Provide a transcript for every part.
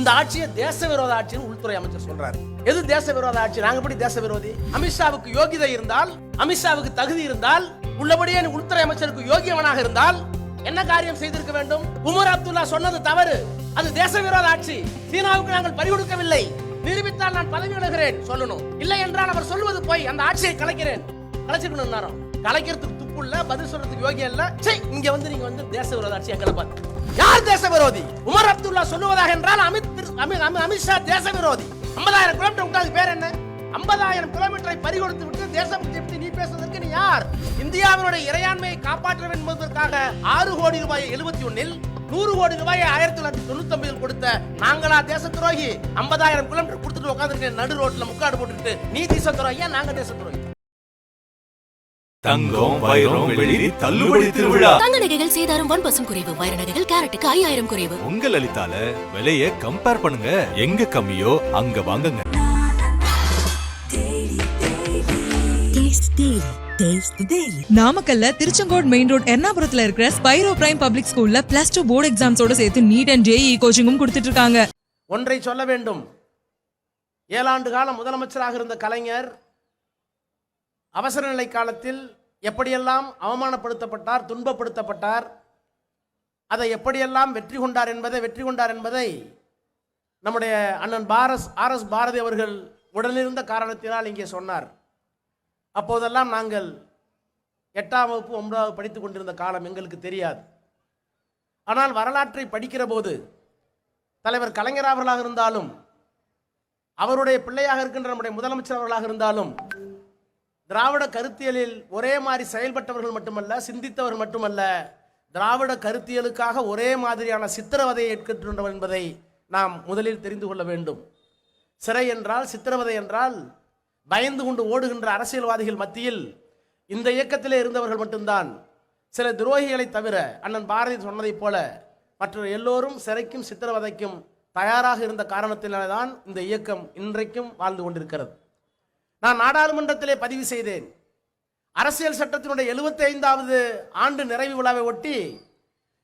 இந்த ஆட்சியை தேச விரோத ஆட்சின்னு உள்துறை அமைச்சர் சொல்றாரு. எது தேச விரோத ஆட்சி? நாங்க எப்படி தேச விரோதி? அமித்ஷாவுக்கு யோகிதை இருந்தால், அமித்ஷாவுக்கு தகுதி இருந்தால், உள்ளபடியே உள்துறை அமைச்சருக்கு யோகியவனாக இருந்தால் என்ன காரியம் செய்திருக்க வேண்டும்? உமர் அப்துல்லா சொன்னது தவறு, அது தேச விரோத ஆட்சி, சீனாவுக்கு நாங்கள் பறிகொடுக்கவில்லை, நிரூபித்தால் நான் பதவி விலகிறேன் சொல்லணும். இல்லை என்றால் அவர் சொல்வது போய், அந்த ஆட்சியை கலைக்கிறேன். கலைச்சிருக்கணும் நேரம். கலைக்கிறதுக்கு துப்பு இல்ல, பதில் சொல்றதுக்கு யோகியம் இல்ல. இங்க வந்து நீங்க வந்து தேச விரோத ஆட்சி எங்களை பார்த்து யார் தேச விரோதி? உமர் அப்துல்லா சொல்லுவதாக என்றால் அமித்ஷா தேச விரோதி. 50,000 கிலோமீட்டர் விட்டாது பேர் என்ன? 50,000 கிலோமீட்டரை பறிகொடுத்து விட்டு தேசபக்தி பற்றி நீ பேசுவதற்கு நீ யார்? இந்தியாவினுடைய இறையாண்மையை காப்பாற்ற வேண்டும் என்பதற்காக 6 கோடி ரூபாய் 71 100 கோடி ரூபாயை 1999 கொடுத்த நாங்களா தேச துரோகி? 50,000 கிலோமீட்டர் கொடுத்துட்டு உட்கார்ந்து நடு ரோட்ல முக்காடு போட்டுட்டு நீ தேச துரோகியா, நாங்க தேச துரோகி? தங்கம், வைரம், வெள்ளி தள்ளுபடி திருவிழா. தங்க நகைகள் சேதாரம் 1% குறைவு. வைர நகைகள் கேரட்டுக்கு 5000 குறைவு. உங்க லலிதால விலையை கம்பேர் பண்ணுங்க, எங்க கம்மியோ அங்க வாங்குங்க. நாமக்கல்ல திருச்செங்கோடு மெயின் ரோட் எர்ணாபுரத்துல இருக்கிற ஸ்பைரோ பிரைம் பப்ளிக் ஸ்கூல்ல +2 போர்டு எக்ஸாம்ஸோட சேர்த்து நீட் அண்ட் JEE கோச்சிங்கும் கொடுத்துட்டு இருக்காங்க. ஒன்றை சொல்ல வேண்டும், 7 ஆண்டு காலம் முதலமைச்சராக இருந்த கலைஞர் அவசர நிலை காலத்தில் எப்படியெல்லாம் அவமானப்படுத்தப்பட்டார், துன்பப்படுத்தப்பட்டார், அதை எப்படியெல்லாம் வெற்றி கொண்டார் என்பதை நம்முடைய அண்ணன் RS பாரதி அவர்கள் உடனிருந்த காரணத்தினால் இங்கே சொன்னார். அப்போதெல்லாம் நாங்கள் 8ஆம் வகுப்பு 9வது படித்துக் கொண்டிருந்த காலம், எங்களுக்கு தெரியாது. ஆனால் வரலாற்றை படிக்கிற போது தலைவர் கலைஞர் அவர்களாக இருந்தாலும், அவருடைய பிள்ளையாக இருக்கின்ற நம்முடைய முதலமைச்சர் அவர்களாக இருந்தாலும், திராவிட கருத்தியலில் ஒரே மாதிரி செயல்பட்டவர்கள் மட்டுமல்ல, சிந்தித்தவர்கள் மட்டுமல்ல, திராவிட கருத்தியலுக்காக ஒரே மாதிரியான சித்திரவதையை ஏற்கின்றனர் என்பதை நாம் முதலில் தெரிந்து கொள்ள வேண்டும். சிறை என்றால், சித்திரவதை என்றால், பயந்து கொண்டு ஓடுகின்ற அரசியல்வாதிகள் மத்தியில் இந்த இயக்கத்திலே இருந்தவர்கள் மட்டும்தான். சில துரோகிகளை தவிர அண்ணன் பாரதி சொன்னதைப் போல மற்ற எல்லோரும் சிறைக்கும் சித்திரவதைக்கும் தயாராக இருந்த காரணத்தினால்தான் இந்த இயக்கம் இன்றைக்கும் வாழ்ந்து கொண்டிருக்கிறது. நான் நாடாளுமன்றத்திலே பதிவு செய்தேன், அரசியல் சட்டத்தினுடைய 75வது ஆண்டு நிறைவு விழாவை ஒட்டி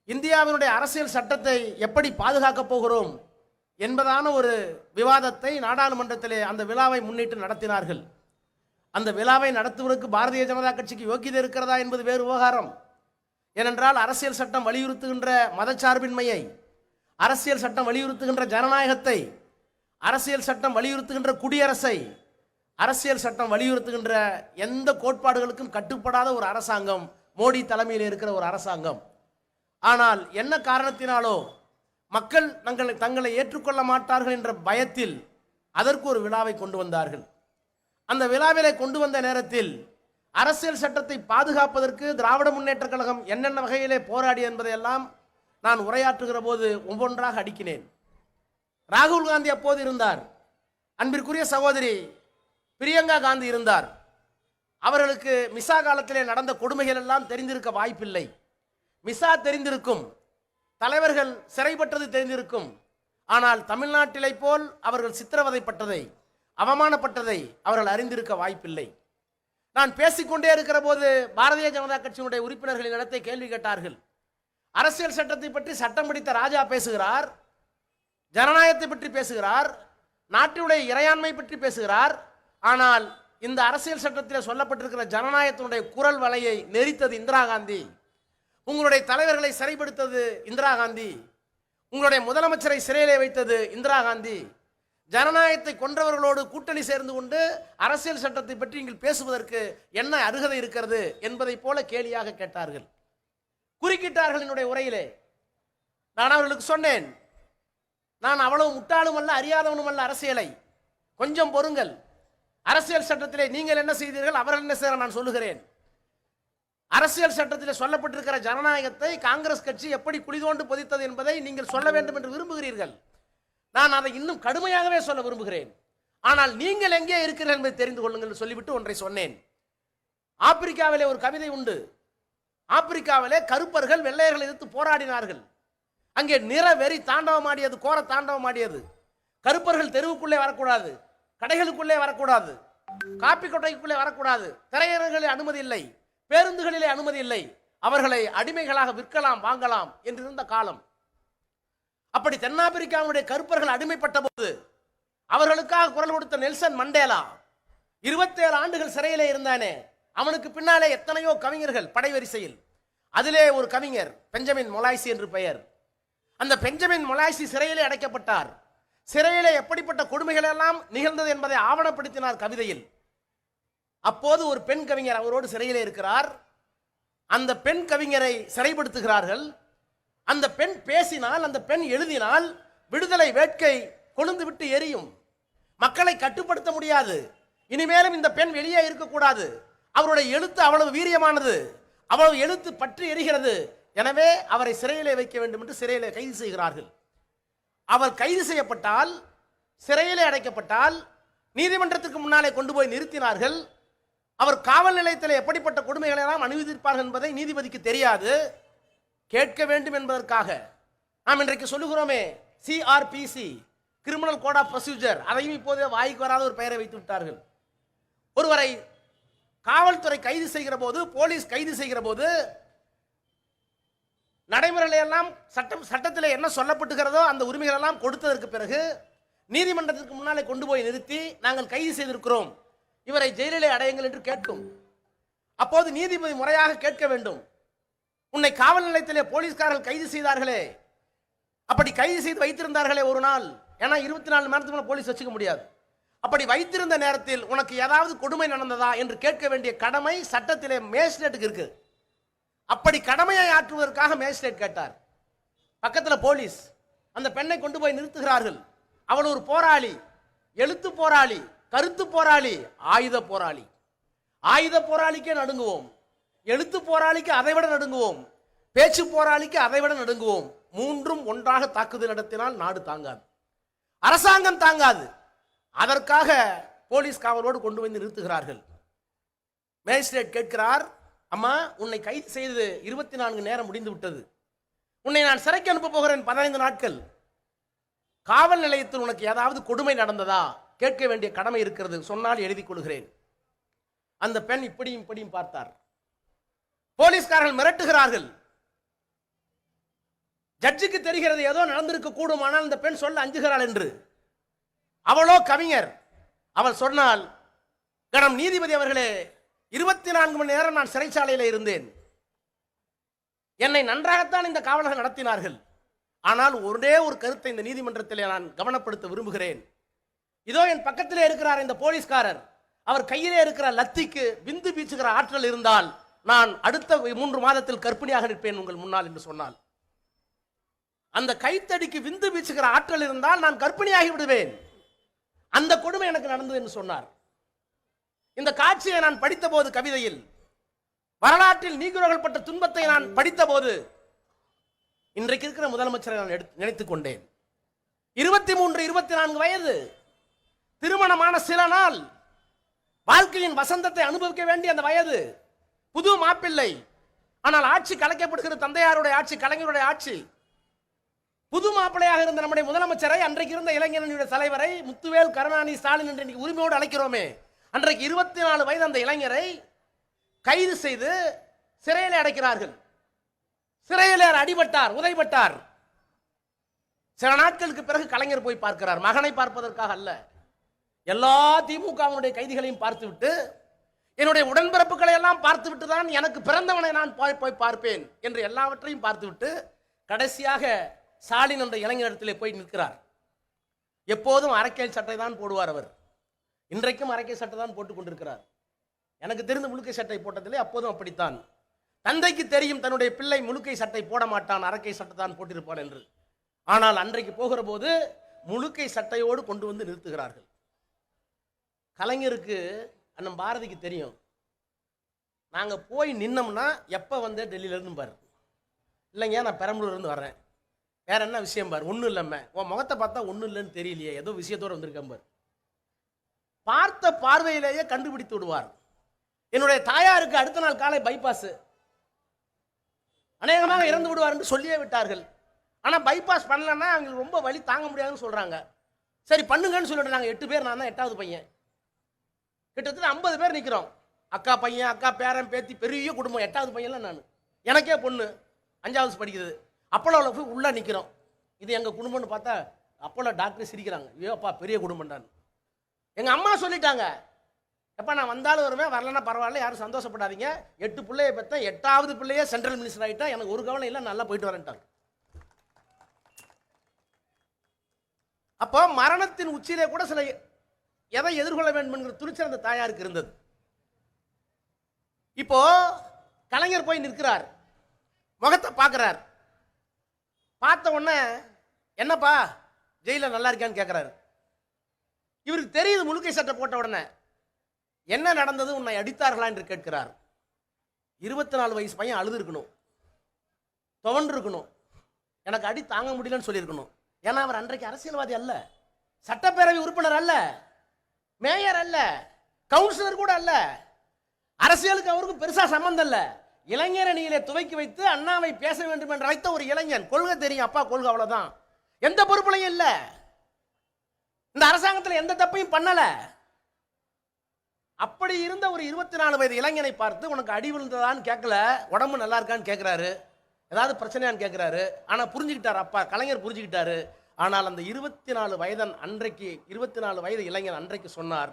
இந்தியாவினுடைய அரசியல் சட்டத்தை எப்படி பாதுகாக்கப் போகிறோம் என்பதான ஒரு விவாதத்தை நாடாளுமன்றத்திலே அந்த விழாவை முன்னிட்டு நடத்தினார்கள். அந்த விழாவை நடத்துவதற்கு பாரதிய ஜனதா கட்சிக்கு யோக்கியதை இருக்கிறதா என்பது வேறு விவகாரம். ஏனென்றால் அரசியல் சட்டம் வலியுறுத்துகின்ற மதச்சார்பின்மையை, அரசியல் சட்டம் வலியுறுத்துகின்ற ஜனநாயகத்தை, அரசியல் சட்டம் வலியுறுத்துகின்ற குடியரசை, அரசியல் சட்டம் வலியுறுத்துகின்ற எந்த கோட்பாடுகளுக்கும் கட்டுப்படாத ஒரு அரசாங்கம் மோடி தலைமையில் இருக்கிற ஒரு அரசாங்கம். ஆனால் என்ன காரணத்தினாலோ மக்கள் தங்களை ஏற்றுக்கொள்ள மாட்டார்கள் என்ற பயத்தில் அதற்கு ஒரு விழாவை கொண்டு வந்தார்கள். அந்த விழாவிலே கொண்டு வந்த நேரத்தில் அரசியல் சட்டத்தை பாதுகாப்பதற்கு திராவிட முன்னேற்ற கழகம் என்னென்ன வகையிலே போராடி என்பதையெல்லாம் நான் உரையாற்றுகிற போது ஒவ்வொன்றாக அடுக்கினேன். ராகுல் காந்தி அப்போது இருந்தார், அன்பிற்குரிய சகோதரி பிரியங்கா காந்தி இருந்தார். அவர்களுக்கு மிசா காலத்திலே நடந்த கொடுமைகள் எல்லாம் தெரிந்திருக்க வாய்ப்பில்லை. மிசா தெரிந்திருக்கும், தலைவர்கள் சிறைப்பட்டது தெரிந்திருக்கும். ஆனால் தமிழ்நாட்டிலை போல் அவர்கள் சித்திரவதைப்பட்டதை, அவமானப்பட்டதை அவர்கள் அறிந்திருக்க வாய்ப்பில்லை. நான் பேசிக்கொண்டே இருக்கிற போது பாரதிய ஜனதா கட்சியினுடைய உறுப்பினர்களின் இடத்தை கேள்வி கேட்டார்கள். அரசியல் சட்டத்தை பற்றி சட்டம் படித்த ராஜா பேசுகிறார், ஜனநாயகத்தை பற்றி பேசுகிறார், நாட்டினுடைய இறையாண்மை பற்றி பேசுகிறார். ஆனால் இந்த அரசியல் சட்டத்தில் சொல்லப்பட்டிருக்கிற ஜனநாயகத்தினுடைய குரல் வலையை நெரித்தது இந்திரா காந்தி, உங்களுடைய தலைவர்களை சிறைப்படுத்தது இந்திரா காந்தி, உங்களுடைய முதலமைச்சரை சிறையிலே வைத்தது இந்திரா காந்தி, ஜனநாயகத்தை கொன்றவர்களோடு கூட்டணி சேர்ந்து கொண்டு அரசியல் சட்டத்தை பற்றி நீங்கள் பேசுவதற்கு என்ன அருகதை இருக்கிறது என்பதை போல கேலியாக கேட்டார்கள், குறுக்கிட்டார்கள். என்னுடைய உரையிலே நான் அவர்களுக்கு சொன்னேன், நான் அவ்வளவு முட்டாளும் அல்ல, அறியாதவனும் அல்ல அரசியலை, கொஞ்சம் பொறுங்கள். அரசியல் சட்டத்திலே நீங்கள் என்ன செய்தீர்கள், அவர்கள் என்ன செய்ய நான் சொல்லுகிறேன். அரசியல் சட்டத்திலே சொல்லப்பட்டிருக்கிற ஜனநாயகத்தை காங்கிரஸ் கட்சி எப்படி குளிதோண்டு பொதித்தது என்பதை நீங்கள் சொல்ல வேண்டும் என்று விரும்புகிறீர்கள். நான் அதை இன்னும் கடுமையாகவே சொல்ல விரும்புகிறேன். ஆனால் நீங்கள் எங்கே இருக்கிறீர்கள் என்பதை தெரிந்து கொள்ளுங்கள் சொல்லிவிட்டு ஒன்றை சொன்னேன். ஆப்பிரிக்காவிலே ஒரு கவிதை உண்டு. ஆப்பிரிக்காவிலே கருப்பர்கள் வெள்ளையர்களை எதிர்த்து போராடினார்கள். அங்கே நிற வெறி தாண்டவமாடியது, கோர தாண்டவமாடியது. கருப்பர்கள் தெருவுக்குள்ளே வரக்கூடாது, கடைகளுக்குள்ளே வரக்கூடாது, காப்பி கொட்டைக்குள்ளே வரக்கூடாது, திரையரங்களிலே அனுமதி இல்லை, பேருந்துகளிலே அனுமதி இல்லை, அவர்களை அடிமைகளாக விற்கலாம் வாங்கலாம் என்றிருந்த காலம். அப்படி தென்னாப்பிரிக்காவுடைய கருப்பர்கள் அடிமைப்பட்ட போது அவர்களுக்காக குரல் கொடுத்த நெல்சன் மண்டேலா 27 ஆண்டுகள் சிறையிலே இருந்தானே, அவனுக்கு பின்னாலே எத்தனையோ கவிஞர்கள் படைவரிசையில். அதிலே ஒரு கவிஞர் பெஞ்சமின் மொலாய்சி என்று பெயர். அந்த பெஞ்சமின் மொலாய்சி சிறையிலே அடைக்கப்பட்டார். சிறையிலே எப்படிப்பட்ட கொடுமைகள் எல்லாம் நிகழ்ந்தது என்பதை ஆவணப்படுத்தினார் கவிதையில். அப்போது ஒரு பெண் கவிஞர் அவரோடு சிறையிலே இருக்கிறார். அந்த பெண் கவிஞரை சிறைப்படுத்துகிறார்கள். அந்த பெண் பேசினால், அந்த பெண் எழுதினால் விடுதலை வேட்கை கொழுந்து விட்டு எரியும். மக்களை கட்டுப்படுத்த முடியாது. இனிமேலும் இந்த பெண் வெளியே இருக்கக்கூடாது. அவருடைய எழுத்து அவ்வளவு வீரியமானது, அவ்வளவு எழுத்து பற்றி எரிகிறது. எனவே அவரை சிறையிலே வைக்க வேண்டும் என்று சிறையிலே கைது செய்கிறார்கள். அவர் கைது செய்யப்பட்டால், சிறையிலே அடைக்கப்பட்டால், நீதிமன்றத்துக்கு முன்னாலே கொண்டு போய் நிறுத்தினார்கள். அவர் காவல் நிலையத்தில் எப்படிப்பட்ட கொடுமைகளை எல்லாம் அனுமதிப்பார்கள் என்பதை நீதிபதிக்கு தெரியாது. கேட்க வேண்டும் என்பதற்காக நாம் இன்றைக்கு சொல்லுகிறோமே CRPC, criminal code of procedure, அதையும் இப்போதே வாய்க்கு வராத ஒரு பெயரை வைத்து விட்டார்கள். ஒருவரை காவல்துறை கைது செய்கிற போது, போலீஸ் கைது செய்கிற போது நடைமுறைகளை எல்லாம் சட்டத்தில் என்ன சொல்லப்பட்டுகிறதோ அந்த உரிமைகள் எல்லாம் கொடுத்ததற்கு பிறகு நீதிமன்றத்திற்கு முன்னாலே கொண்டு போய் நிறுத்தி, நாங்கள் கைது செய்திருக்கிறோம், இவரை ஜெயிலிலே அடையுங்கள் என்று கேட்கும். அப்போது நீதிபதி முறையாக கேட்க வேண்டும், உன்னை காவல் நிலையத்திலே போலீஸ்காரர்கள் கைது செய்தார்களே, அப்படி கைது செய்து வைத்திருந்தார்களே ஒரு நாள், ஏன்னா 24 மணி நேரத்துக்கு போலீஸ் வச்சுக்க முடியாது, அப்படி வைத்திருந்த நேரத்தில் உனக்கு ஏதாவது கொடுமை நடந்ததா என்று கேட்க வேண்டிய கடமை சட்டத்திலே மேஜிஸ்ட்ரேட்டுக்கு இருக்கு. அப்படி கடமையை ஆற்றுவதற்காக மேஜிஸ்ட்ரேட் கேட்டார். பக்கத்தில் போலீஸ். அந்த பெண்ணை கொண்டு போய் நிறுத்துகிறார்கள். அவள் ஒரு போராளி, எழுத்து போராளி, கருத்து போராளி, ஆயுத போராளி. ஆயுத போராளிக்கே நடுங்குவோம், எழுத்து போராளிக்கு அதைவிட நடுங்குவோம், பேச்சு போராளிக்கு அதைவிட நடுங்குவோம். மூன்றும் ஒன்றாக தாக்குதல் நடத்தினால் நாடு தாங்காது, அரசாங்கம் தாங்காது. அதற்காக போலீஸ் காவலோடு கொண்டு வந்து நிறுத்துகிறார்கள். மேஜிஸ்ட்ரேட் கேட்கிறார், அம்மா உன்னை கைது செய்து 24 நேரம் முடிந்து விட்டது, உன்னை நான் சிறைக்கு அனுப்ப போகிறேன் 15 நாட்கள். காவல் நிலையத்தில் உனக்கு ஏதாவது கொடுமை நடந்ததா கேட்க வேண்டிய கடமை இருக்கிறது, சொன்னால் எழுதிக் கொள்கிறேன். அந்த பெண் இப்படியும் இப்படியும் பார்த்தார். போலீஸ்காரர்கள் மிரட்டுகிறார்கள். ஜட்ஜுக்கு தெரிகிறது ஏதோ நடந்திருக்க கூடும், ஆனால் இந்த பெண் சொல்ல அஞ்சுகிறாள் என்று. அவளோ கவிஞர். அவள் சொன்னால், கணம் நீதிபதி அவர்களே, 24 மணி நேரம் நான் சிறைச்சாலையில் இருந்தேன். என்னை நன்றாகத்தான் இந்த காவலர்கள் நடத்தினார்கள். ஆனால் ஒரே ஒரு கருத்தை இந்த நீதிமன்றத்தில் நான் கவனப்படுத்த விரும்புகிறேன். இதோ என் பக்கத்திலே இருக்கிறார் இந்த போலீஸ்காரர், அவர் கையிலே இருக்கிற லத்திக்கு விந்து பீச்சுகிற ஆற்றல் இருந்தால் நான் அடுத்த 3 மாதத்தில் கர்ப்பிணியாக நிற்பேன் உங்கள் முன்னால் என்று சொன்னால், அந்த கைத்தடிக்கு விந்து பீச்சுகிற ஆற்றல் இருந்தால் நான் கர்ப்பிணியாகி விடுவேன். அந்த கொடுமை எனக்கு நடந்தது என்று சொன்னார். இந்த காட்சியை நான் படித்த போது, கவிதையில் வரலாற்றில் நீக்குறவர்கள் பட்ட துன்பத்தை நான் படித்த போது, இன்றைக்கு இருக்கிற முதலமைச்சரை நான் நினைத்துக் கொண்டேன். 23, 24 வயது, திருமணமான சில நாள், வாழ்க்கையின் வசந்தத்தை அனுபவிக்க வேண்டிய அந்த வயது, புது மாப்பிள்ளை. ஆனால் ஆட்சி கலைக்கப்படுகிற தந்தையாருடைய ஆட்சி, கலைஞருடைய ஆட்சி. புது மாப்பிள்ளையாக இருந்த நம்முடைய முதலமைச்சரை, அன்றைக்கு இருந்த இளைஞர்களுடைய தலைவரை முத்துவேல் கருணாநிதி ஸ்டாலின் என்று இன்னைக்கு உரிமையோடு அழைக்கிறோமே, அன்றைக்கு 24 வயது அந்த இளைஞரை கைது செய்து சிறையில் அடைக்கிறார்கள். சிறையில் அடிபட்டார், உதைபட்டார். சில நாட்களுக்கு பிறகு கலைஞர் போய் பார்க்கிறார், மகனை பார்ப்பதற்காக அல்ல, எல்லா திமுகவினுடைய கைதிகளையும் பார்த்துவிட்டு, என்னுடைய உடன்பிறப்புகளை எல்லாம் பார்த்துவிட்டு தான் எனக்கு பிறந்தவனை நான் போய் பார்ப்பேன் என்று எல்லாவற்றையும் பார்த்துவிட்டு கடைசியாக ஸ்டாலின் என்ற இளைஞரிடத்திலே போய் நிற்கிறார். எப்போதும் அரக்கை சட்டை தான் போடுவார் அவர். இன்றைக்கும் அரக்கை சட்டை தான் போட்டுக் கொண்டிருக்கிறார். எனக்கு தெரிந்த முழுக்கை சட்டை போட்டதிலே அப்போதும் அப்படித்தான். தந்தைக்கு தெரியும் தன்னுடைய பிள்ளை முழுக்கை சட்டை போட மாட்டான், அரக்கை சட்டை தான் போட்டிருப்பான் என்று. ஆனால் அன்றைக்கு போகிற போது முழுக்கை சட்டையோடு கொண்டு வந்து நிறுத்துகிறார்கள். கலைஞருக்கு அண்ணன் பாரதிக்கு தெரியும், நாங்கள் போய் நின்னோம்னா எப்போ வந்து டெல்லியிலேருந்து பாரு, இல்லைங்க நான் பெரம்பலூர்லேருந்து வர்றேன், வேற என்ன விஷயம் பாரு, ஒன்றும் இல்லைம்மா, உன் முகத்தை பார்த்தா ஒன்றும் இல்லைன்னு தெரியலையே, ஏதோ விஷயத்தோடு வந்திருக்கேன் பாரு. பார்த்த பார்வையிலேயே கண்டுபிடித்து விடுவார். என்னுடைய தாயாருக்கு அடுத்த நாள் காலை பைபாஸ், அநேகமாக இறந்து விடுவார் என்று சொல்லியே விட்டார்கள். ஆனால் பைபாஸ் பண்ணலன்னா அவங்களுக்கு ரொம்ப வலி தாங்க முடியாதுன்னு சொல்கிறாங்க. சரி பண்ணுங்கன்னு சொல்லிட்டு நாங்கள் 8 பேர், நான் தான் 8வது பையன். கிட்டத்தட்ட 50 பேர் நிற்கிறோம். அக்கா பையன், அக்கா பேரன் பேத்தி, பெரிய குடும்பம். 8வது பையன்லாம் நான், எனக்கே பொண்ணு 5வது படிக்கிறது. அப்போலோவில் போய் உள்ளே நிற்கிறோம். இது எங்க குடும்பம்னு பார்த்தா அப்போல டாக்டர் சிரிக்கிறாங்க, ஐயோ அப்பா பெரிய குடும்பம்டான்னு. எங்க அம்மா சொல்லிட்டாங்க, எப்பா நான் வந்தாலும் வருவேன், வரலன்னா பரவாயில்ல, யாரும் சந்தோஷப்படாதீங்க, 8 பிள்ளைய பெற்றேன், 8வது பிள்ளையே சென்ட்ரல் மினிஸ்டர் ஆகிட்டா, எனக்கு ஒரு கவலை இல்லை, நல்லா போயிட்டு வரேன்ட்டாங்க. அப்போ மரணத்தின் உச்சியிலே கூட சில எதை எதிர்கொள்ள வேண்டும் என்கிற துணிச்சல் அந்த தாயாருக்கு இருந்தது. இப்போ கலைஞர் போய் நிற்கிறார், முகத்தை பார்க்கிறார், பார்த்த உடனே என்னப்பா ஜெயில நல்லா இருக்கான்னு கேட்கிறாரு. இவருக்கு தெரியுது முழுக்கை சட்டை போட்ட உடனே என்ன நடந்தது, உன்னை அடித்தார்களா என்று கேட்கிறார். 24 வயசு பையன் அழுது இருக்கணும், துவண்டு இருக்கணும், எனக்கு அடி தாங்க முடியலன்னு சொல்லியிருக்கணும். ஏன்னா அவர் அன்றைக்கு அரசியல்வாதி அல்ல, சட்டப்பேரவை உறுப்பினர் அல்ல, மேயர் அல்ல, கவுன்சிலர் கூட அல்ல, அரசியலுக்கு அவருக்கு பெருசா சம்பந்தம் இல்ல. இளைஞர் அணியிலே துவக்கி வைத்து அண்ணாவை பேச வேண்டும் என்று அழைத்த ஒரு இளைஞன், கொள்கை தெரியும், அப்பா கொள்கை, அவ்வளவுதான், எந்த பொறுப்புலையும் இல்ல, இந்த அரசாங்கத்தில் எந்த தப்பையும் பண்ணல. அப்படி இருந்த ஒரு 24 வயது இளைஞனை பார்த்து உனக்கு அடி விழுந்ததான்னு கேட்கல, உடம்பு நல்லா இருக்கான்னு கேட்கிறாரு, ஏதாவது பிரச்சனையான்னு கேட்கிறாரு. ஆனா புரிஞ்சுக்கிட்டாரு, அப்பா கலைஞர் புரிஞ்சுக்கிட்டாரு. ஆனால் அந்த 24 வயதன் அன்றைக்கு 24 வயது இளைஞன் அன்றைக்கு சொன்னார்,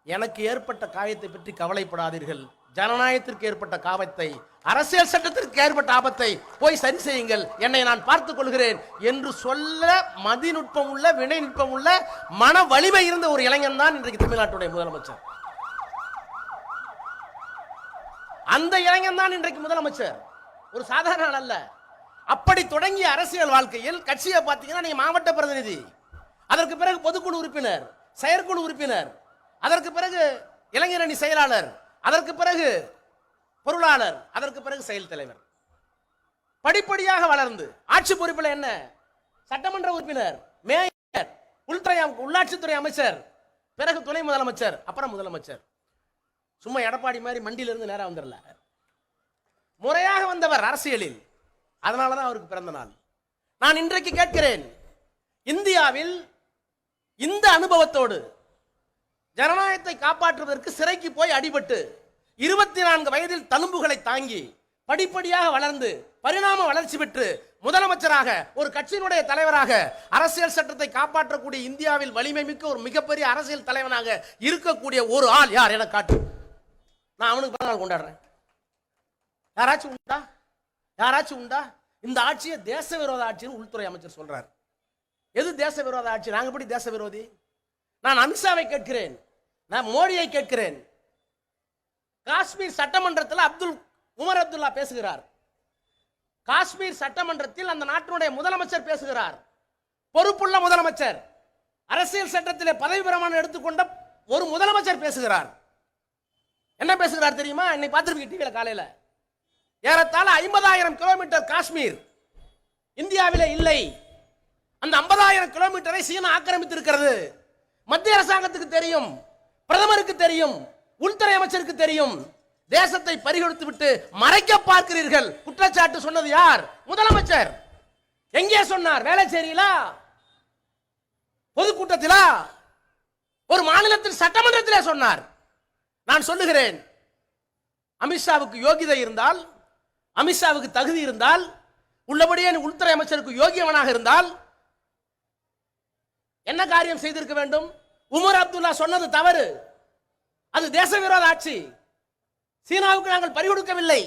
எனக்கு ஏற்பட்ட காயத்தை பற்றி கவலைப்படாதீர்கள், ஜனநாயகத்திற்கு ஏற்பட்ட காயத்தை, அரசியல் சட்டத்திற்கு ஏற்பட்ட ஆபத்தை போய் சரி செய்யுங்கள், என்னை நான் பார்த்துக் கொள்கிறேன் என்று சொல்ல மதிநுட்பம் உள்ள, வினை நுட்பம் உள்ள, மன வலிமை இருந்த ஒரு இளைஞன் தான் இன்றைக்கு தமிழ்நாட்டுடைய முதலமைச்சர். அந்த இளைஞன் தான் இன்றைக்கு முதலமைச்சர், ஒரு சாதாரண ஆள் அல்ல. அப்படி தொடங்கிய அரசியல் வாழ்க்கையில் கட்சியை பார்த்தீங்கன்னா நீங்க மாவட்ட பிரதிநிதி, அதற்கு பிறகு பொதுக்குழு உறுப்பினர், செயற்குழு உறுப்பினர், அதற்கு பிறகு இளைஞரணி செயலாளர், அதற்கு பிறகு பொருளாளர், அதற்கு பிறகு செயல் தலைவர், படிப்படியாக வளர்ந்து ஆட்சி பொறுப்பில் என்ன சட்டமன்ற உறுப்பினர், மேயர், உள்ளாட்சித்துறை அமைச்சர், பிறகு துணை முதலமைச்சர், அப்புறம் முதலமைச்சர். சும்மா எடப்பாடி மாதிரி மண்டியிலிருந்து நேரம் வந்துடல, முறையாக வந்தவர் அரசியலில். அதனாலதான் அவருக்கு பிறந்த நாள். நான் இன்றைக்கு கேட்கிறேன், இந்தியாவில் இந்த அனுபவத்தோடு ஜனநாயகத்தை காப்பாற்றுவதற்கு சிறைக்கு போய் அடிபட்டு 24 வயதில் தழும்புகளை தாங்கி படிப்படியாக வளர்ந்து பரிணாம வளர்ச்சி பெற்று முதலமைச்சராக, ஒரு கட்சியினுடைய தலைவராக, அரசியல் சட்டத்தை காப்பாற்றக்கூடிய இந்தியாவில் வலிமை மிக்க ஒரு மிகப்பெரிய அரசியல் தலைவனாக இருக்கக்கூடிய ஒரு ஆள் யார் என காட்டு, நான் அவனுக்கு பிறந்த நாள் கொண்டாடுறேன். யாராச்சும் உண்டா? யாராச்சும் உண்டா? இந்த ஆட்சியை தேச விரோத ஆட்சின்னு உள்துறை அமைச்சர் சொல்றார். எது தேச விரோத ஆட்சி? நாங்க எப்படி தேச விரோதி? நான் அமித்ஷாவை கேட்கிறேன், நான் மோடியை கேட்கிறேன். காஷ்மீர் சட்டமன்றத்தில் உமர் அப்துல்லா பேசுகிறார். காஷ்மீர் சட்டமன்றத்தில் அந்த நாட்டினுடைய முதலமைச்சர் பேசுகிறார். பொறுப்புள்ள முதலமைச்சர், அரசியல் சட்டத்திலே பதவி பிரமாணம் எடுத்துக்கொண்ட ஒரு முதலமைச்சர் பேசுகிறார். என்ன பேசுகிறார் தெரியுமா? இன்னைக்கு பார்த்திருப்பீங்க டிவியில காலையில. ஏறத்தாழ 50,000 கிலோமீட்டர் காஷ்மீர் இந்தியாவிலே இல்லை. அந்த 50,000 கிலோமீட்டரை சீனா ஆக்கிரமித்திருக்கிறது. மத்திய அரசாங்கத்துக்கு தெரியும், பிரதமருக்கு தெரியும், உள்துறை அமைச்சருக்கு தெரியும். தேசத்தை பறிகொடுத்து விட்டு மறைக்க பார்க்கிறீர்கள். குற்றச்சாட்டு சொன்னது யார்? முதலமைச்சர். எங்கே சொன்னார்? வேளச்சேரியிலா, பொதுக்கூட்டத்திலா, ஒரு மாநிலத்தில் சட்டமன்றத்திலே சொன்னார். நான் சொல்லுகிறேன், அமித்ஷாவுக்கு யோகிதை இருந்தால், அமித்ஷாவுக்கு தகுதி இருந்தால், உள்ளபடியே உள்துறை அமைச்சருக்கு யோகியவனாக இருந்தால் என்ன காரியம் செய்திருக்க வேண்டும்? உமர் அப்துல்லா சொன்னது தவறு, அது தேச விரோத ஆட்சி, சீனாவுக்கு நாங்கள் பறிகொடுக்கவில்லை,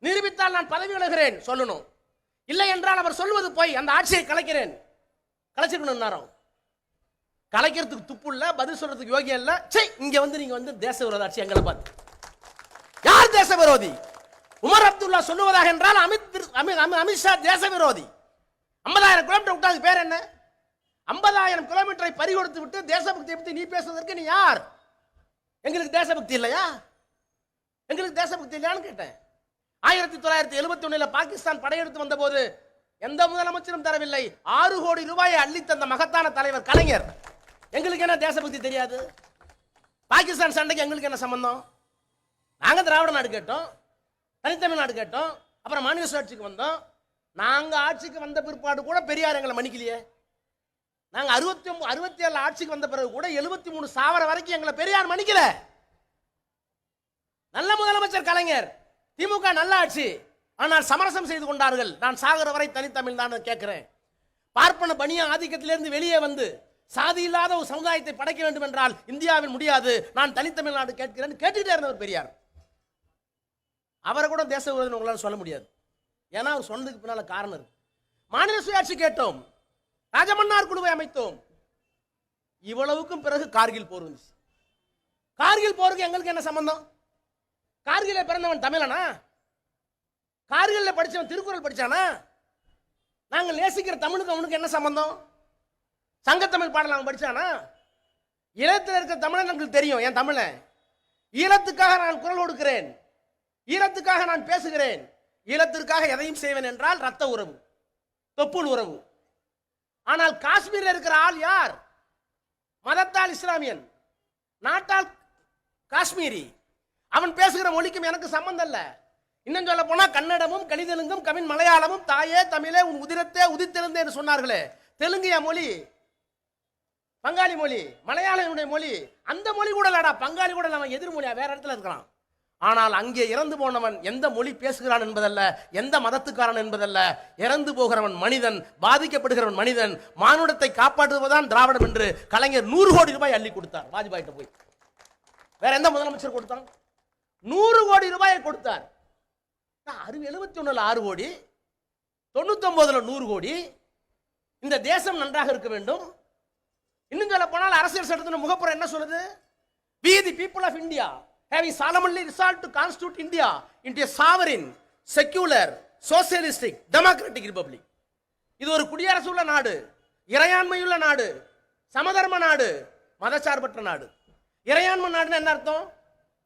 நிரூபித்தால் நான் பதவி விலகிறேன் சொல்லணும். இல்லை என்றால் அவர் சொல்வது போய், அந்த ஆட்சியை கலைக்கிறேன். கலைச்சிக்கணும் நேரம். கலைக்கிறதுக்கு துப்பு இல்ல, பதில் சொல்றதுக்கு யோகியம் இல்ல. இங்க வந்து நீங்க வந்து தேச விரோத ஆட்சி எங்களை பார்த்து யார் தேச விரோதி? உமர் அப்துல்லா சொல்லுவதாக என்றால் அமித்ஷா தேச விரோதி. 50,000 கிலோமீட்டர் விட்டாது பேர் என்ன? 50,000 கிலோமீட்டரை பறிகொடுத்து விட்டு தேசபக்தியை பற்றி நீ பேசுவதற்கு நீ யார்? எங்களுக்கு தேசபக்தி இல்லையா? எங்களுக்கு தேசபக்தி இல்லையான்னு கேட்டேன். 1971 பாகிஸ்தான் படையெடுத்து வந்த போது எந்த முதலமைச்சரும் தரவில்லை. 6 கோடி ரூபாயை அள்ளி தந்த மகத்தான தலைவர் கலைஞர். எங்களுக்கு என்ன தேசபக்தி தெரியாது? பாகிஸ்தான் சண்டைக்கு எங்களுக்கு என்ன சம்பந்தம்? நாங்க திராவிட நாடு கேட்டோம், தனித்தமிழ் நாடு கேட்டோம், அப்புறம் மாநில சுயாட்சிக்கு வந்தோம். நாங்க ஆட்சிக்கு வந்த பிற்பாடு கூட பெரியார் எங்களை மன்னிக்கலையே. நாங்க 67 ஆட்சிக்கு வந்த பிறகு கூட 73 சாவர வரைக்கும் எங்களை பெரியார் மன்னிக்கல. நல்ல முதலமைச்சர் கலைஞர், திமுக நல்ல ஆட்சி, ஆனால் சமரசம் செய்து கொண்டார்கள். நான் சாகர வரை தனித்தமிழ் தான் கேட்கிறேன். பார்ப்பன பனிய ஆதிக்கத்திலிருந்து வெளியே வந்து சாதி இல்லாத ஒரு சமுதாயத்தை படைக்க வேண்டும் என்றால் இந்தியாவில் முடியாது, நான் தனித்தமிழ்நாடு கேட்கிறேன் கேட்டுக்கிட்டே இருந்தவர் பெரியார். அவரை கூட தேச விரோதம் உங்களால் சொல்ல முடியாது. ஏன்னா அவர் சொன்னதுக்கு பின்னால காரணம் இருக்கு. மாநில சுயாட்சி கேட்டோம், ராஜமன்னார் குழுவை அமைத்தோம். இவ்வளவுக்கும் பிறகு கார்கில் போர் வந்துச்சு. கார்கில் போருக்கு எங்களுக்கு என்ன சம்பந்தம்? கார்கில பிறந்தவன் தமிழனா? கார்கில்ல படிச்சவன் திருக்குறள் படிச்சானா? நாங்கள் நேசிக்கிற தமிழுக்கு அவனுக்கு என்ன சம்பந்தம்? சங்கத்தமிழ் பாடல் அவன் படிச்சானா? ஈழத்தில் இருக்கிற தமிழன் எங்களுக்கு தெரியும். என் தமிழன் ஈழத்துக்காக நான் குரல் கொடுக்கிறேன், ஈழத்துக்காக நான் பேசுகிறேன், ஈழத்திற்காக எதையும் செய்வேன் என்றால் ரத்த உறவு, தொப்புள் உறவு. ஆனால் காஷ்மீரில் இருக்கிற ஆள் யார்? மதத்தால் இஸ்லாமியன், நாட்டால் காஷ்மீரி. அவன் பேசுகிற மொழிக்கும் எனக்கு சம்பந்தம் இல்ல. இன்னும் சொல்ல போனா கன்னடமும் கணிதெலுங்கும் கவின் மலையாளமும் தாயே தமிழே உன் உதிரத்தே உதித்திருந்தே என்று சொன்னார்களே. தெலுங்கு என் மொழி, பங்காளி மொழி, மலையாளனுடைய மொழி. அந்த மொழி கூட இல்லடா, பங்காளி கூட அவன் எதிர்மொழியா வேற இடத்துல இருக்கிறான். ஆனால் அங்கே இறந்து போனவன் எந்த மொழி பேசுகிறான் என்பதல்ல, எந்த மதத்துக்காரன் என்பதல்ல, இறந்து போகிறவன் மனிதன், பாதிக்கப்படுகிறவன் மனிதன். மானுடத்தை காப்பாற்றுவதுதான் திராவிடம் என்று கலைஞர் 100 கோடி ரூபாய் அள்ளி கொடுத்தார் வாஜ்பாயிட்ட போய். வேற எந்த முதலமைச்சர் கொடுத்தான்? 100 கோடி ரூபாயை கொடுத்தார். 71 6 கோடி, 99 100 கோடி. இந்த தேசம் நன்றாக இருக்க வேண்டும். இன்னும் சொல்ல போனால் அரசியல் சட்டத்தின் முகப்புறம் என்ன சொல்லுது? We the people of India having solemnly resolved to constitute India into a sovereign, secular, socialistic, democratic republic. இது ஒரு குடியரசு உள்ள நாடு, இறையாண்மையுள்ள நாடு, சமதர்ம நாடு, மதசார்பற்ற நாடு. இறையாண்மை நாடுன்னு என்ன அர்த்தம்?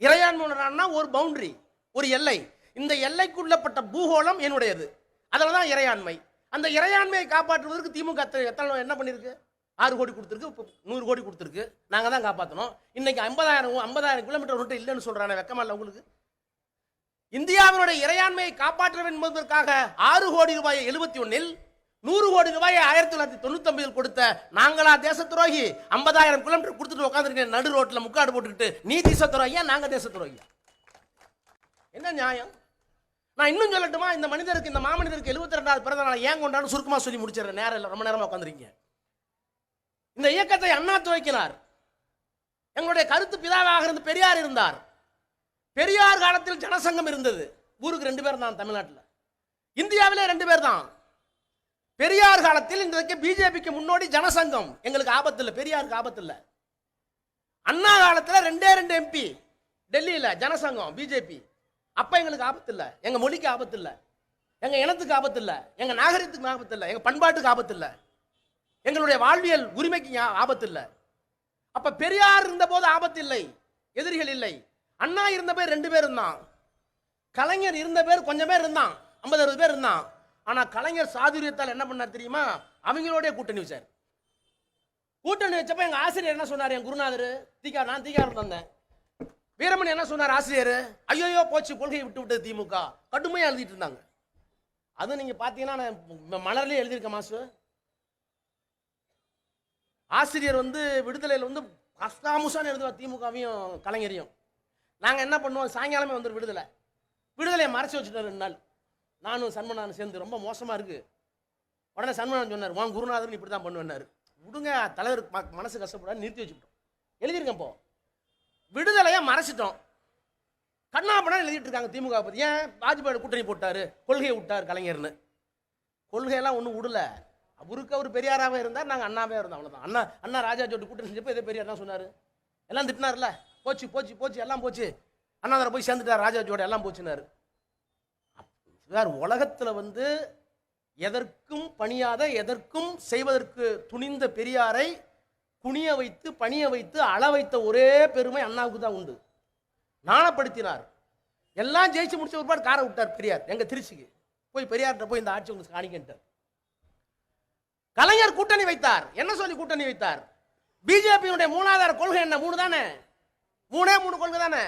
இறையாண்மை நாடுனா ஒரு பவுண்டரி, ஒரு எல்லை. இந்த எல்லைக்குள்ளப்பட்ட பூகோளம் என்னுடையது, அதில் தான் இறையாண்மை. அந்த இறையாண்மையை காப்பாற்றுவதற்கு திமுக எத்தனை என்ன பண்ணிருக்கு? 6 கோடி கொடுத்துருக்கு, 100 கோடி கொடுத்துருக்கு. நாங்கள் தான் காப்பாற்றணும். இன்னைக்கு 50,000 கிலோமீட்டர் ரூட் இல்லைன்னு சொல்றாங்க. வெக்கமா இல்லை உங்களுக்கு? இந்தியாவினுடைய இறையாண்மையை காப்பாற்ற என்பதற்காக 6 கோடி ரூபாயை 71 100 கோடி ரூபாயை 1999 கொடுத்த நாங்களா தேச துரோகி? 50,000 கிலோமீட்டர் கொடுத்துட்டு உட்காந்துருக்கேன் நடு ரோட்டில் முக்காடு போட்டுக்கிட்டு. நீ தேச துரோகியா, நாங்க தேச துரோகியா? என்ன நியாயம்? நான் இன்னும் சொல்லட்டுமா? இந்த மனிதருக்கு, இந்த மாமனிதருக்கு 72வது பிறந்த நாள் ஏன் கொண்டான்னு சுருக்கமா சொல்லி முடிச்சிடறேன். நேரம் இல்லை, ரொம்ப நேரமா உட்காந்துருக்கீங்க. இந்த இயக்கத்தை அண்ணா துவக்கினார். எங்களுடைய கருத்து பிதாவாக இருந்து பெரியார் இருந்தார். பெரியார் காலத்தில் ஜனசங்கம் இருந்தது. ஊருக்கு 2 பேர் தான் தமிழ்நாட்டில், இந்தியாவிலே 2 பேர் தான். பெரியார் காலத்தில் இன்றைக்கு பிஜேபிக்கு முன்னோடி ஜனசங்கம். எங்களுக்கு ஆபத்து இல்லை, பெரியாருக்கு ஆபத்து இல்லை. அண்ணா காலத்தில் 2 எம்பி டெல்லியில் ஜனசங்கம் பிஜேபி. அப்ப எங்களுக்கு ஆபத்து இல்லை, எங்க மொழிக்கு ஆபத்து இல்லை, எங்க இனத்துக்கு ஆபத்து இல்லை, எங்க நாகரிகத்துக்கு ஆபத்து இல்லை, எங்க பண்பாட்டுக்கு ஆபத்து இல்லை, எங்களுடைய வாழ்வியல் உரிமைக்கு ஆபத்து இல்லை. அப்ப பெரியார் இருந்த போது ஆபத்து இல்லை, எதிரிகள் இல்லை. அண்ணா இருந்த பேர் 2 பேர் இருந்தான். கலைஞர் இருந்த பேர் கொஞ்சம் பேர் இருந்தான், 50-60 பேர் இருந்தான். ஆனா கலைஞர் சாதுரியத்தால் என்ன பண்ணார் தெரியுமா? அவங்களுடைய கூட்டணி வச்சார். கூட்டணி வச்சப்ப எங்க ஆசிரியர் என்ன சொன்னார்? என் குருநாதர் நான் தீகாரம் தந்தேன். வீரமணி என்ன சொன்னார் ஆசிரியர்? ஐயோ போச்சு, கொள்கையை விட்டு விட்டது திமுக. கடுமையா எழுதிட்டு இருந்தாங்க. அது நீங்க பாத்தீங்கன்னா நான் மலர்லயே எழுதியிருக்க மாசு. ஆசிரியர் விடுதலையில் கஷ்டாமுசான்னு எழுதுவா திமுகவையும் கலைஞரையும். நாங்கள் என்ன பண்ணுவோம்? சாயங்காலமே விடுதலையை மறைச்சி வச்சுட்டோம் 2 நாள். நானும் சண்முகநாதன் சேர்ந்து ரொம்ப மோசமாக இருக்கு. உடனே சண்முகநாதன் சொன்னார், உன் குருநாதன் இப்படி தான் பண்ணுவேன்னாரு. விடுங்க, தலைவர் மனசு கஷ்டப்படாது, நிறுத்தி வச்சுக்கிட்டோம். எழுதியிருக்கேன். இப்போ விடுதலையை மறைச்சிட்டோம். கண்ணாபண்ணா எழுதிட்டு இருக்காங்க திமுக பற்றி. ஏன்? வாஜ்பாய் கூட்டணி போட்டாரு, கொள்கையை விட்டார் கலைஞர்னு. கொள்கையெல்லாம் ஒன்றும் விடல. அவருக்கு அவர் பெரியாராவே இருந்தார், நாங்கள் அண்ணாவே இருந்தோம், அவ்வளோதான். அண்ணா ராஜாஜோட்டு கூட்டணி செஞ்சப்போ இதே பெரியார் தான் சொன்னார். எல்லாம் திட்டினார்ல, போச்சு போச்சு போச்சு எல்லாம் போச்சு, அண்ணாதார போய் சேர்ந்துட்டார் ராஜாஜோட, எல்லாம் போச்சுனாரு. உலகத்தில் எதற்கும் பணியாத, எதற்கும் செய்வதற்கு துணிந்த பெரியாரை குனிய வைத்து, பணிய வைத்து, அள வைத்த ஒரே பெருமை அண்ணாவுக்கு தான் உண்டு. நாணப்படுத்தினார். எல்லாம் ஜெயிச்சு முடிச்ச ஒருபாடு காரை விட்டார் பெரியார். எங்க திருச்சிக்கு போய் பெரியார்கிட்ட போய் இந்த ஆட்சி உங்களுக்கு காணிக்கிட்டார். கலைஞர் கூட்டணி வைத்தார். என்ன சொல்லி கூட்டணி வைத்தார்? பிஜேபியுடைய மூலாதார கொள்கை என்ன? 3 தானே, 3 கொள்கை தானே.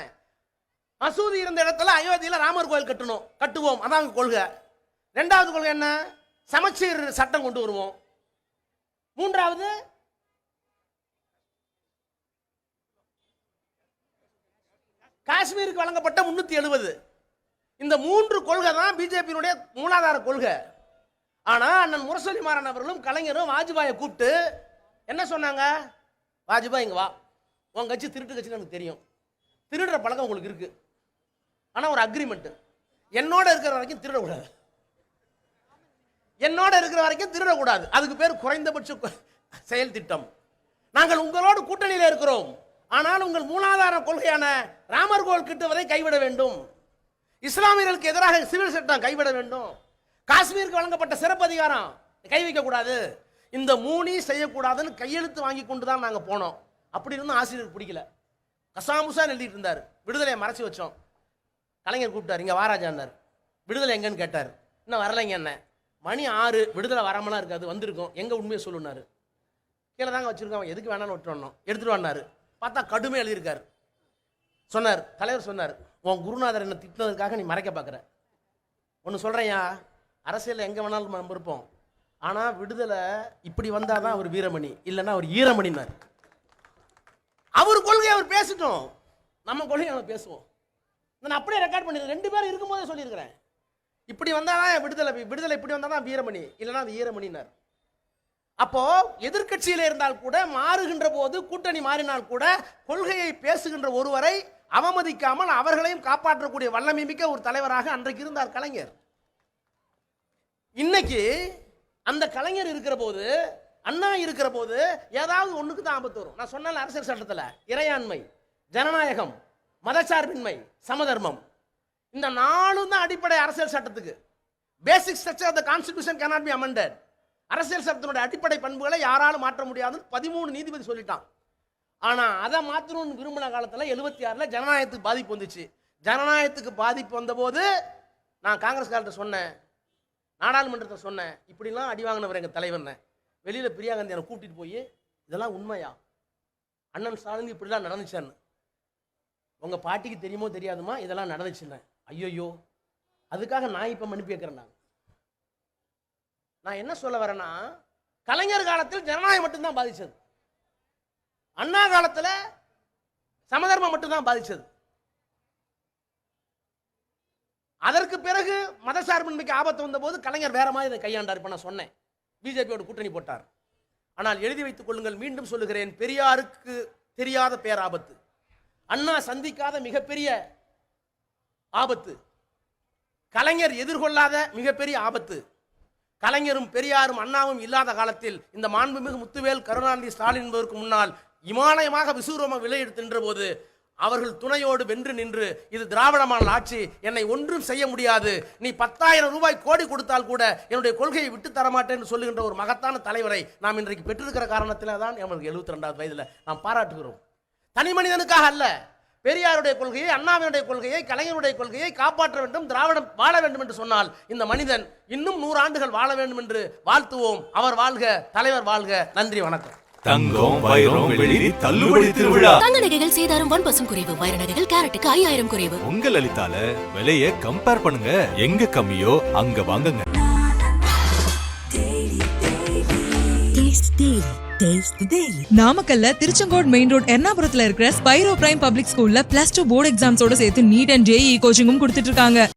மசூதி இருந்த இடத்துல அயோத்தியில ராமர் கோயில் கட்டுவோம், அதான் கொள்கை. 2வது கொள்கை என்ன? சமச்சீர் சட்டம் கொண்டு வருவோம். 3வது காஷ்மீருக்கு வழங்கப்பட்ட 370. இந்த 3 கொள்கை தான் பிஜேபியினுடைய மூலாதார கொள்கை. ஆனா அண்ணன் முரசொலி மாறன் அவர்களும் கலைஞரும் வாஜ்பாயை கூப்பிட்டு என்ன சொன்னாங்க? வாஜ்பாய் இங்க வா, உன் கட்சி திருட்டு கட்சின்னு எனக்கு தெரியும், திருடுற பழக்கம் உங்களுக்கு இருக்கு, ஆனா ஒரு அக்ரிமெண்ட், என்னோட இருக்கிற வரைக்கும் திருடக்கூடாது, என்னோட இருக்கிற வரைக்கும் திருடக்கூடாது. அதுக்கு பேர் குறைந்தபட்ச செயல் திட்டம். நாங்கள் உங்களோடு கூட்டணியில் இருக்கிறோம், ஆனால் உங்கள் மூலாதார கொள்கையான ராமர் கோவில் கட்டுவதை கைவிட வேண்டும், இஸ்லாமியர்களுக்கு எதிராக சிவில் சட்டம் கைவிட வேண்டும், காஷ்மீருக்கு வழங்கப்பட்ட சிறப்பு அதிகாரம் கை வைக்க கூடாது, இந்த மூணி செய்யக்கூடாதுன்னு கையெழுத்து வாங்கி கொண்டு தான் நாங்கள் போனோம். அப்படி இருந்தும் ஆசிரியருக்கு பிடிக்கல, கசாமுசா எழுதிட்டு இருந்தார். விடுதலையை மறைச்சி வச்சோம். கலைஞர் கூப்பிட்டார், இங்கே வாராஜான்னார். விடுதலை எங்கன்னு கேட்டார். இன்னும் வரலைங்க என்ன, மணி 6, விடுதலை வராமலாம் இருக்காது, வந்திருக்கோம், எங்கே உண்மையை சொல்லுனாரு. கீழே தாங்க வச்சிருக்கோம், எதுக்கு வேணாலும் விட்டுறணும், எடுத்துட்டு வந்தாரு. பார்த்தா கடுமையாக எழுதியிருக்காரு. சொன்னார், தலைவர் சொன்னார், உன் குருநாதர் என்ன திட்டினதுக்காக நீ மறைக்க பார்க்குற. ஒன்று சொல்கிறேன்யா, அரசியலில் எங்கே வேணாலும் நம்ம இருப்போம், ஆனால் விடுதலை இப்படி வந்தால் தான் அவர் வீரமணி, இல்லைன்னா அவர் ஈரமணினார். அவர் கொள்கையை அவர் பேசிட்டோம், நம்ம கொள்கையை நம்ம பேசுவோம். நான் அப்படியே ரெக்கார்ட் பண்ணிடுறேன், 2 பேரும் இருக்கும்போதே சொல்லியிருக்கிறேன். இப்படி வந்தால் தான் விடுதலை, விடுதலை இப்படி வந்தால் தான் வீரமணி, இல்லைன்னா அது ஈரமணினார். அப்போ எதிர்க்கட்சியில் இருந்தால் கூட, மாறுகின்ற போது கூட்டணி மாறினால் கூட, கொள்கையை பேசுகின்ற ஒருவரை அவமதிக்காமல் அவர்களையும் காப்பாற்றக்கூடிய வல்லமை மிக்க ஒரு தலைவராக அன்றைக்கு இருந்தார் கலைஞர். இன்னைக்கு அந்த கலைஞர் இருக்கிற போது, அண்ணா இருக்கிற போது ஏதாவது ஒண்ணுக்கு தான் ஆபத்து வரும். நான் சொன்ன அரசியல் சட்டத்தில் இறையாண்மை, ஜனநாயகம், மதச்சார்பின்மை, சமதர்மம், இந்த 4 தான் அடிப்படை அரசியல் சட்டத்துக்கு. Basic structure of the constitution cannot be amended. அரசியல் சட்டத்தினுடைய அடிப்படை பண்புகளை யாராலும் மாற்ற முடியாதுன்னு 13 நீதிபதி சொல்லிட்டான். ஆனா அதை மாற்றணும்னு விரும்பின காலத்தில் 76ல் ஜனநாயகத்துக்கு பாதிப்பு வந்துச்சு. ஜனநாயகத்துக்கு பாதிப்பு வந்தபோது நான் காங்கிரஸ் காலத்தை சொன்னேன், நாடாளுமன்றத்தை சொன்னேன், இப்படிலாம் அடி வாங்கினவர் எங்கள் தலைவர்னேன். வெளியில் பிரியா காந்தி என்னை கூப்பிட்டு போய், இதெல்லாம் உண்மையா, அண்ணன் ஸ்டாலின் இப்படிலாம் நடந்துச்சான்னு, உங்கள் பாட்டிக்கு தெரியுமோ தெரியாதுமா இதெல்லாம் நடந்துச்சுன்னு. ஐயோயோ, அதுக்காக நான் இப்போ மன்னிப்பு கேட்குறேன். நான் என்ன சொல்ல வரேன்னா, கலைஞர் காலத்தில் ஜனநாயகம் மட்டும்தான் பாதிச்சது, அண்ணா காலத்தில் சமதர்மம் மட்டும்தான் பாதிச்சது. அதற்கு பிறகு மதசார்பின்மைக்கு ஆபத்து வந்த போது கலைஞர் வேற மாதிரி கையாண்டார். இப்ப நான் சொன்னேன், பிஜேபியோட கூட்டணி போட்டார். ஆனால் எழுதி வைத்துக் கொள்ளுங்கள், மீண்டும் சொல்லுகிறேன், பெரியாருக்கு தெரியாத பேராபத்து, அண்ணா சந்திக்காத மிகப்பெரிய ஆபத்து, கலைஞர் எதிர்கொள்ளாத மிகப்பெரிய ஆபத்து, கலைஞரும் பெரியாரும் அண்ணாவும் இல்லாத காலத்தில் இந்த மாண்புமிகு முத்துவேல் கருணாநிதி ஸ்டாலின் என்பதற்கு முன்னால் இமாலயமாக விசூரமாக விலையெடுத்து நின்ற போது அவர்கள் துணையோடு வென்று நின்று, இது திராவிட மாடல் ஆட்சி, என்னை ஒன்றும் செய்ய முடியாது, நீ 10,000 ரூபாய் கோடி கொடுத்தால் கூட என்னுடைய கொள்கையை விட்டு தரமாட்டேன் என்று சொல்லுகின்ற ஒரு மகத்தான தலைவரை நாம் இன்றைக்கு பெற்றிருக்கிற காரணத்தில் தான் நமக்கு 72வது வயதில் நாம் பாராட்டுகிறோம். தனி மனிதனுக்காக அல்ல, பெரியாருடைய கொள்கையை, அண்ணாவினுடைய கொள்கையை, கலைஞருடைய கொள்கையை காப்பாற்ற வேண்டும், திராவிடம் வாழ வேண்டும் என்று சொன்னால் இந்த மனிதன் இன்னும் 100 ஆண்டுகள் வாழ வேண்டும் என்று வாழ்த்துவோம். அவர் வாழ்க, தலைவர் வாழ்க. நன்றி, வணக்கம். தங்கம், வைரம், வெள்ளி தள்ளுபடி திருவிழா. தங்க நகைகள் சேதாரம் 1% குறைவு, வைர நகைகள் கேரட்டுக்கு 5000 குறைவு. உங்க லலிதால விலையை கம்பேர் பண்ணுங்க, எங்க கம்மியோ அங்க வாங்குங்க. நாமக்கல்ல திருச்செங்கோடு மெயின் ரோட் எர்ணாபுரத்துல இருக்கிற ஸ்பைரோ பிரைம் பப்ளிக் ஸ்கூல்ல +2 போர்டு எக்ஸாம்ஸோட சேர்த்து நீட் அண்ட் JEE கோச்சிங்கும் கொடுத்துட்டு இருக்காங்க.